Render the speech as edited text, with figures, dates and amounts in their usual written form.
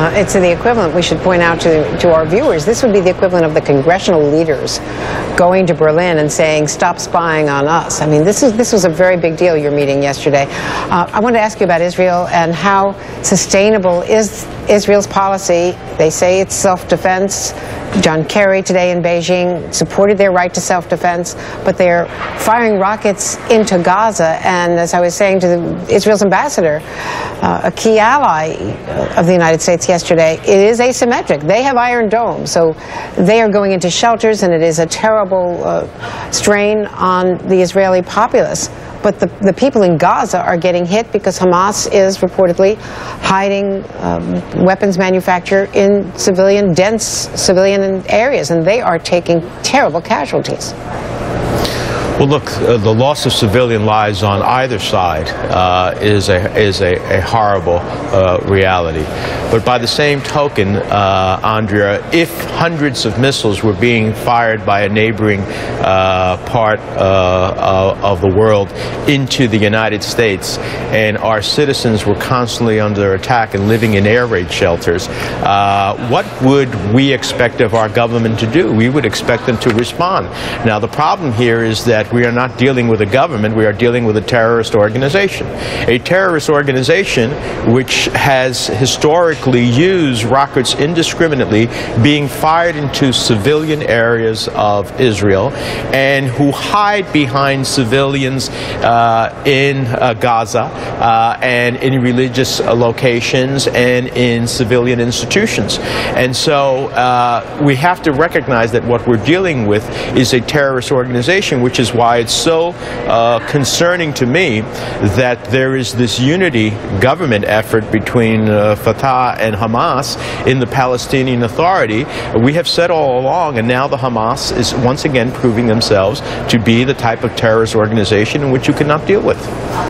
It's the equivalent, we should point out to our viewers, this would be the equivalent of the congressional leaders going to Berlin and saying, stop spying on us. I mean, this was a very big deal, your meeting yesterday. I want to ask you about Israel and how sustainable is Israel's policy. They say it's self-defense. John Kerry today in Beijing supported their right to self-defense, but they're firing rockets into Gaza. And as I was saying to Israel's ambassador, a key ally of the United States yesterday, it is asymmetric. They have Iron Dome, so they are going into shelters, and it is a terrible strain on the Israeli populace. But the people in Gaza are getting hit because Hamas is reportedly hiding weapons manufacture in dense civilian areas, and they are taking terrible casualties. Well, look, the loss of civilian lives on either side is a horrible reality. But by the same token, Andrea, if hundreds of missiles were being fired by a neighboring part of the world into the United States, and our citizens were constantly under attack and living in air raid shelters, what would we expect of our government to do? We would expect them to respond. Now, the problem here is that we are not dealing with a government, we are dealing with a terrorist organization. A terrorist organization which has historically used rockets indiscriminately being fired into civilian areas of Israel, and who hide behind civilians in Gaza and in religious locations and in civilian institutions. And so we have to recognize that what we're dealing with is a terrorist organization, which is why it's so concerning to me that there is this unity government effort between Fatah and Hamas in the Palestinian Authority. We have said all along, and now the Hamas is once again proving themselves to be the type of terrorist organization in which you cannot deal with.